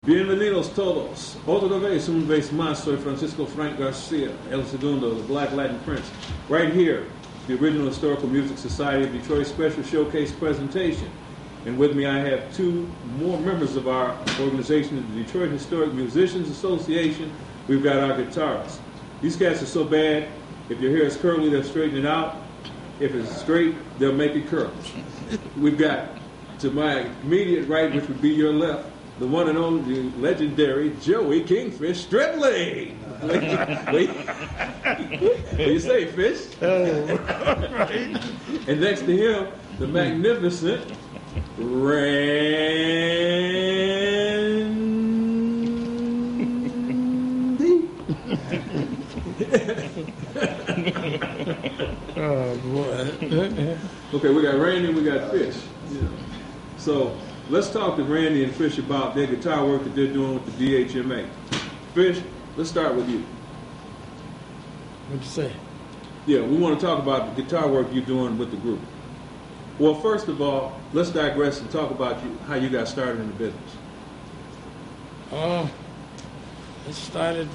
Bienvenidos todos. Otra vez, un vez más, soy Francisco Frank Garcia, El Segundo, the Black Latin Prince. Right here, the Original Historical Music Society of Detroit Special Showcase presentation. And with me I have two more members of our organization, the Detroit Historic Musicians Association. We've got our guitarists. These cats are so bad, if your hair is curly, they'll straighten it out. If it's straight, they'll make it curl. We've got, to my immediate right, which would be your left, the one and only legendary Joey Kingfish Stribling. What do you say, Fish? Oh, right. And next to him, the magnificent Randy. Oh, boy. Okay, we got Randy and we got Fish. Yeah. So let's talk to Randy and Fish about their guitar work that they're doing with the DHMA. Fish, let's start with you. What'd you say? Yeah, we want to talk about the guitar work you're doing with the group. Well, first of all, let's digress and talk about how you got started in the business. It started,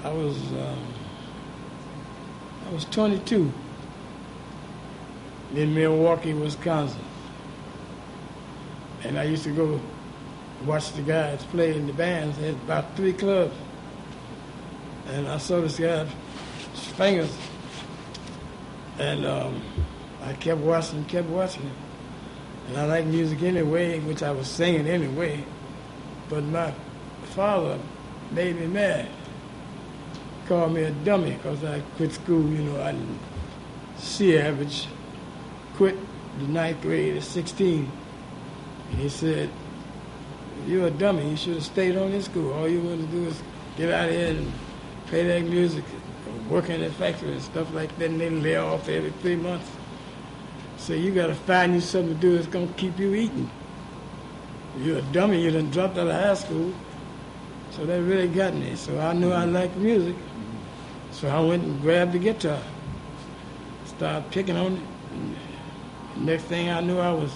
I was 22 in Milwaukee, Wisconsin. And I used to go watch the guys play in the bands. They had about 3 clubs. And I saw this guy's fingers. And I kept watching him. And I liked music anyway, which I was singing anyway. But my father made me mad. Called me a dummy because I quit school, I didn't see average. Quit the 9th grade at 16. And he said, "You're a dummy. You should have stayed on in school. All you want to do is get out here and play that music, work in the factory and stuff like that, and then lay off every 3 months. So you got to find you something to do that's going to keep you eating. You're a dummy. You done dropped out of high school." So that really got me. So I knew I liked music. So I went and grabbed the guitar, started picking on it. And next thing I knew, I was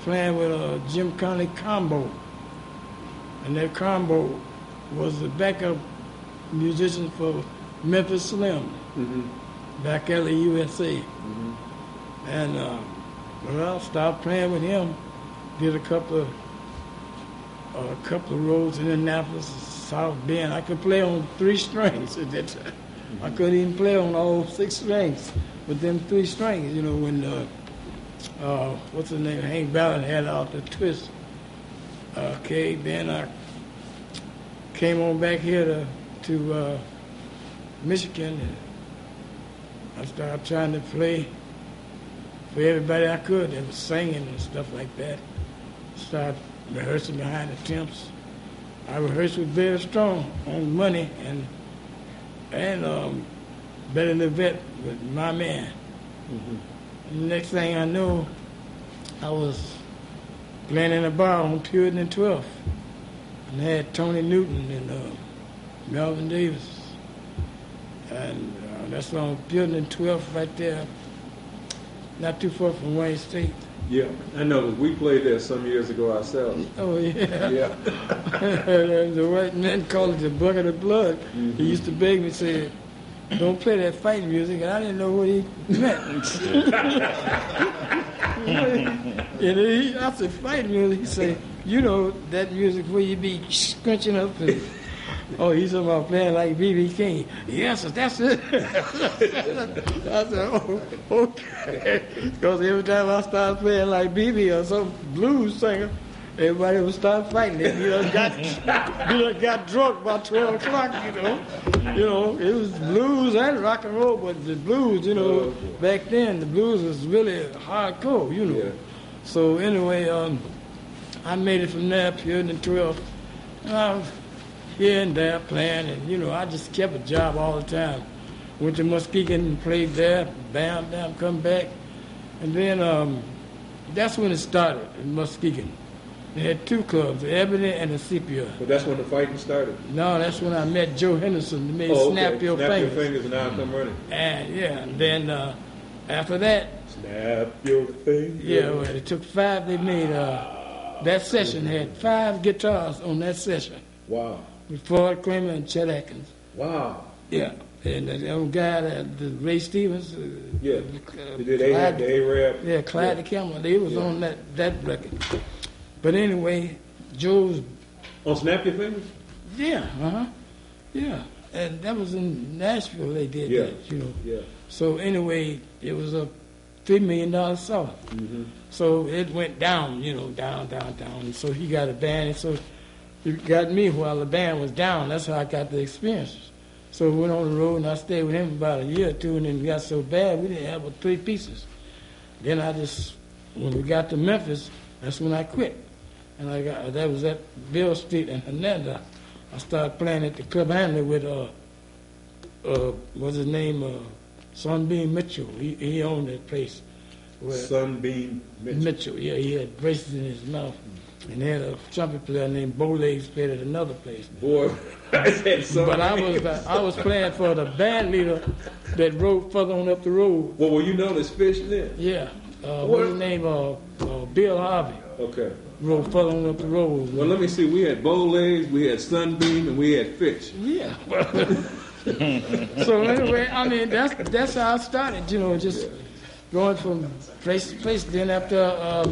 playing with a Jim Conley combo. And that combo was the backup musician for Memphis Slim, back at the USA. And I started playing with him. Did a couple of roads in Indianapolis, South Bend. I could play on 3 strings at that time. I couldn't even play on all 6 strings, but them 3 strings, when what's his name, Hank Ballard had out the twist. Okay, then I came on back here to Michigan, and I started trying to play for everybody I could that was singing and stuff like that. Started rehearsing behind the temps. I rehearsed with Very Strong on Money and Better Than Vet with My Man. And the next thing I know, I was playing in a bar on Puritan and 12th, and I had Tony Newton and Melvin Davis, and that's on Puritan and 12th right there, not too far from Wayne State. Yeah, I know. We played there some years ago ourselves. Oh, yeah. Yeah. The white man called it the bucket of blood. He used to beg me, say, "Don't play that fight music," and I didn't know what he meant. And I said, "Fight music?" He said, "That music where you be scrunching up and..." Oh, he's talking about playing like B.B. King. Yes, that's it. I said, "Oh, okay." Because every time I started playing like B.B. or some blues singer, everybody would start fighting. And you got drunk by 12 o'clock, it was blues and rock and roll, but the blues, back then, the blues was really hardcore, Yeah. So anyway, I made it from there, Puritan and 12. Here and there playing, and I just kept a job all the time. Went to Muskegon and played there, bam, come back. And then that's when it started in Muskegon. They had 2 clubs, the Ebony and the Sepia. But that's when the fighting started? No, that's when I met Joe Henderson. He made Snap Your Fingers. Snap Your Fingers and I'll Come Running. And then after that, Snap your fingers. yeah, well, it took 5. They made that session had 5 guitars on that session Wow. with Floyd Kramer and Chet Atkins. Wow. Yeah, and that old guy, the Ray Stevens. Yeah. They did the A-Rap. Yeah, Clyde the Camel. They was on that record. But anyway, Joe's. On Snap Your Fingers? Yeah, yeah, and that was in Nashville. They did that, you know. Yeah. So anyway, it was a $3 million song. Mm-hmm. So it went down, you know, down. And so he got a band, and so he got me while the band was down. That's how I got the experiences. So we went on the road, and I stayed with him about a year or two, and then it got so bad we didn't have but 3 pieces. Then when we got to Memphis, that's when I quit. And that was at Bill Street in Hernando. I started playing at the Club Handler with what's his name, Sunbeam Mitchell. He owned that place. Sunbeam Mitchell, yeah, he had braces in his mouth. And they had a trumpet player named Bowlegs played at another place. Boy, I said something. But I was playing for the band leader that rode further on up the road. Well, were you known as Fish then? Yeah. What's his name? Bill Harvey. Okay. Rode further on up the road. Well, let me see. We had Bowlegs, we had Sunbeam, and we had Fish. Yeah. So anyway, I mean, that's how I started, you know, just going from place to place. Then after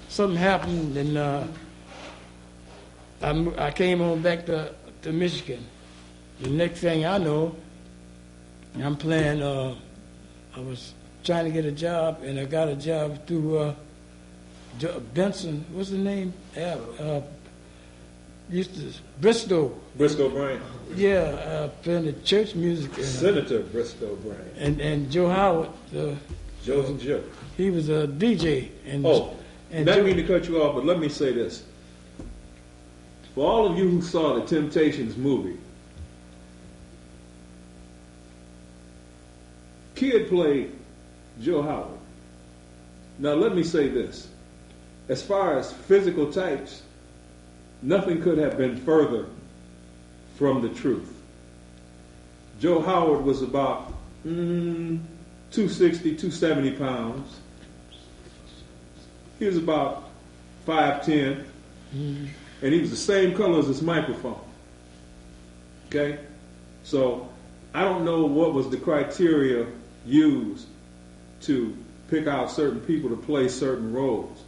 something happened, and I came on back to Michigan. The next thing I know, I'm playing, I was trying to get a job, and I got a job through Benson, what's the name? Bristol. Bristol Bryant. Yeah, playing the church music. Senator Bristol Bryant. And Joe Howard. Joe. He was a DJ. And not mean to cut you off, but let me say this. For all of you who saw the Temptations movie, Kid played Joe Howard. Now let me say this. As far as physical types, nothing could have been further from the truth. Joe Howard was about 260, 270 pounds. He was about 5'10", and he was the same color as this microphone. Okay? So I don't know what was the criteria used to pick out certain people to play certain roles.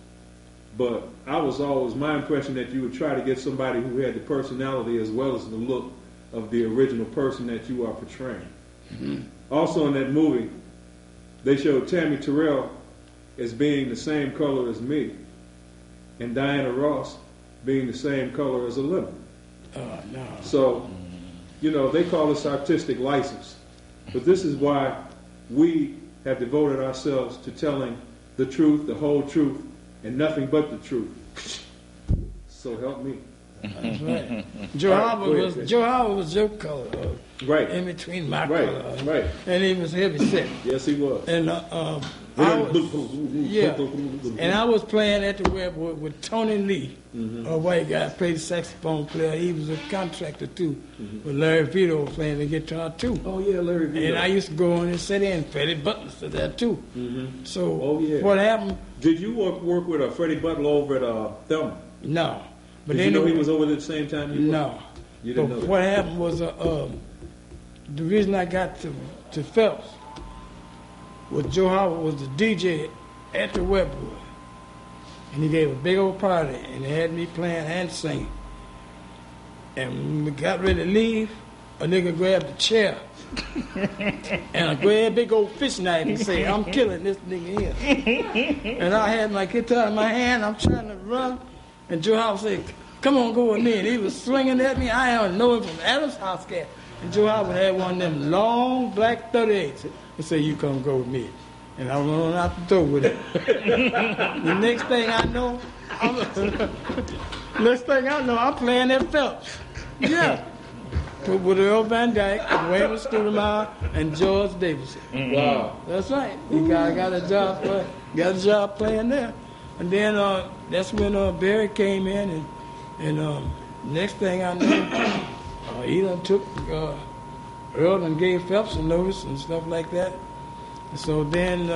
But I was always, my impression that you would try to get somebody who had the personality as well as the look of the original person that you are portraying. Mm-hmm. Also in that movie, they showed Tammy Terrell as being the same color as me, and Diana Ross being the same color as a lemon. Oh, no. So, you know, they call this artistic license. But this is why we have devoted ourselves to telling the truth, the whole truth, and nothing but the truth. So help me. That's right. Joe Howard was your color. Right. In between my color. Right. And he was heavy set. Yes, he was. And and I was playing at the web with Tony Lee, a white guy, played the saxophone player. He was a contractor too. With Larry Vito playing the guitar too. Oh yeah, Larry Vito. And I used to go in and sit in. Freddie Butler stood there too. So what happened? Did you work with Freddie Butler over at Thelma? No. But Did you know he was over there at the same time you were? No. You didn't know that? What happened was the reason I got to Phelps was Joe Howard was the DJ at the Webwood. And he gave a big old party, and they had me playing and singing. And when we got ready to leave, a nigga grabbed a chair and I grabbed a big old fish knife and said, I'm killing this nigga here. And I had my guitar in my hand, I'm trying to run, and Joe Howard said, come on, go with me. And he was swinging at me. I don't know him from Adam's house cat. And Joe Howard had one of them long black 38s. He said, you come go with me. And I went on out the door with it. The next thing I know, I'm playing at Phelps. Yeah. With Earl Van Dyke, Wayne Stoudemire, and George Davidson. Wow. That's right. He got a job playing there. And then that's when Barry came in, and next thing I know, he done took Earl and gave Phelps a notice and stuff like that. So then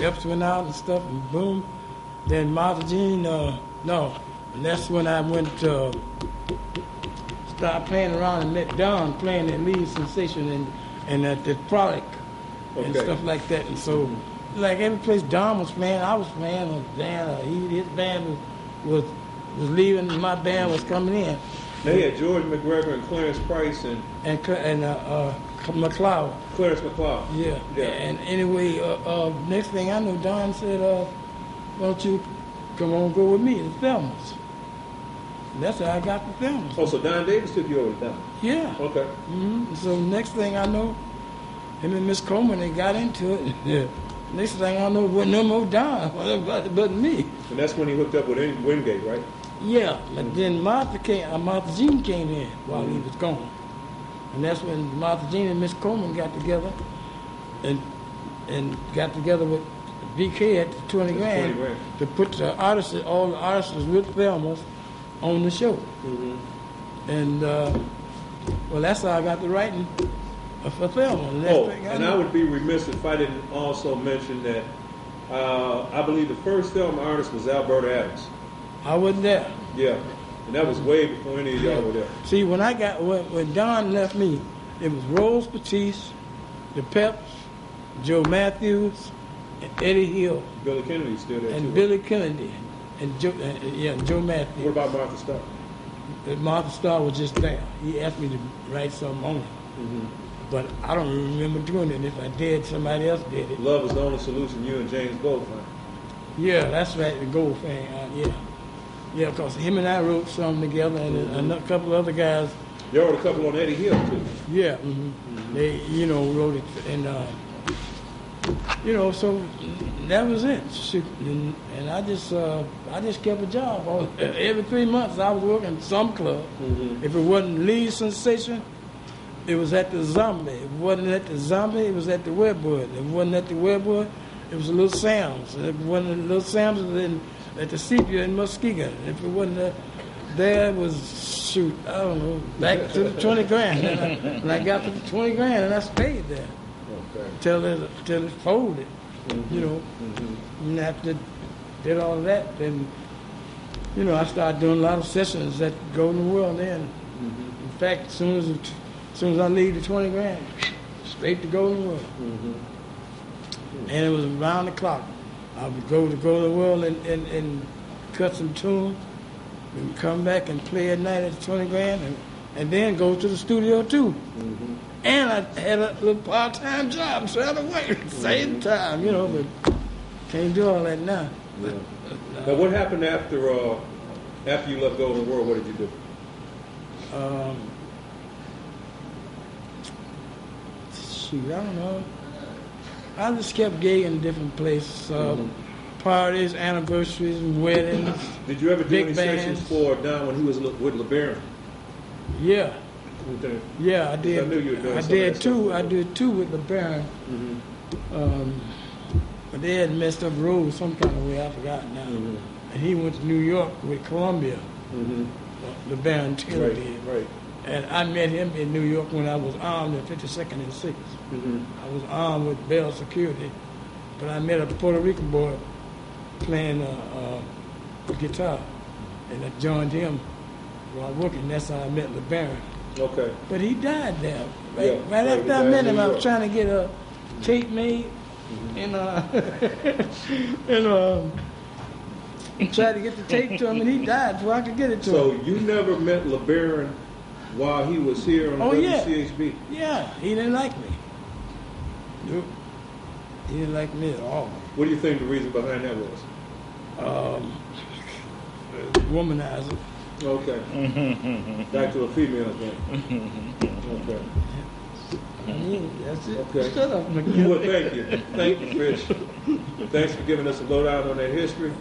Epps went out and stuff, and boom. Then Martha Jean, no. And that's when I went to start playing around and met Don playing that lead sensation and at the product and stuff like that. And so, like every place Don was playing, I was playing. His band was leaving, and my band was coming in. They had George McGregor and Clarence Price and McLeod. Clarence McLeod. Yeah. And anyway, next thing I know, Don said, "Why don't you come on, go with me to Thelma's?" And that's how I got to Thelma's. Oh, so Don Davis took you over to Thelma? Yeah. Okay. Mm-hmm. So next thing I know, him and Miss Coleman, they got into it. Yeah. Next thing I know, it wasn't no more Don, but me. And that's when he hooked up with Wingate, right? Yeah. But then Martha Jean came in while he was gone. And that's when Martha Jean and Miss Coleman got together and got together with BK at the 20 grand to put all the artists with Thelma's on the show. Mm-hmm. And, well, that's how I got the writing for Thelma. And I would be remiss if I didn't also mention that I believe the first Thelma artist was Alberta Adams. I wasn't there. Yeah. And that was way before any of y'all were there. See, when Don left me, it was Rose Batiste, the Peps, Joe Matthews, and Eddie Hill. Billy Kennedy's still there, and Billy Kennedy. And Joe Matthews. What about Martha Starr? Martha Starr was just there. He asked me to write something on it. Mm-hmm. But I don't remember doing it. If I did, somebody else did it. Love is the only solution, you and James Goldfine. Yeah, that's right, the Goldfine. Yeah, because him and I wrote something together, and a couple other guys. You wrote a couple on Eddie Hill, too. Yeah, they, wrote it, and, so that was it. Shoot. And I just kept a job. Every 3 months I was working at some club. Mm-hmm. If it wasn't Lead Sensation, it was at the Zombie. If it wasn't at the Zombie, it was at the Webwood. If it wasn't at the Webwood, it was Little Sam's. If it wasn't at Little Sam's, it was at the Sepia in Muskegon. If it wasn't there, it was, I don't know, back to the 20 grand. And I got to the 20 grand, and I stayed there. Till it folded, And after did all of that, then, I started doing a lot of sessions at Golden World then. Mm-hmm. In fact, as soon as I leave the 20 grand, straight to Golden World. Mm-hmm. And it was around the clock. I would go to Golden World and cut some tunes, and come back and play at night at the 20 grand, and then go to the studio too. Mm-hmm. And I had a little part-time job, so I had to work at the same time, but can't do all that now. Yeah. Now, what happened after you left Golden World? What did you do? I don't know. I just kept gigging in different places, parties, anniversaries, weddings. Did you ever do any sessions for Don when he was with LeBaron? Yeah. Yeah, I did. I knew you were doing I did two. I did two with LeBaron. Mm-hmm. But they had messed up roads some kind of way. I forgot now. Mm-hmm. And he went to New York with Columbia. Mm-hmm. LeBaron Taylor did. Right. And I met him in New York when I was armed at 52nd and 6th. Mm-hmm. I was armed with Bell Security, but I met a Puerto Rican boy playing guitar, and I joined him while working. That's how I met LeBaron. Okay. But he died there. Right after I met him, I was trying to get a tape made, and tried to get the tape to him, and he died before I could get it to him. So you never met LeBaron while he was here on WCHB? Yeah, he didn't like me. Nope. He didn't like me at all. What do you think the reason behind that was? Womanizer. Okay. Back to a female thing. Okay. That's it. Okay. Shut up, Well, thank you. Thank you, Chris. Thanks for giving us a lowdown on that history.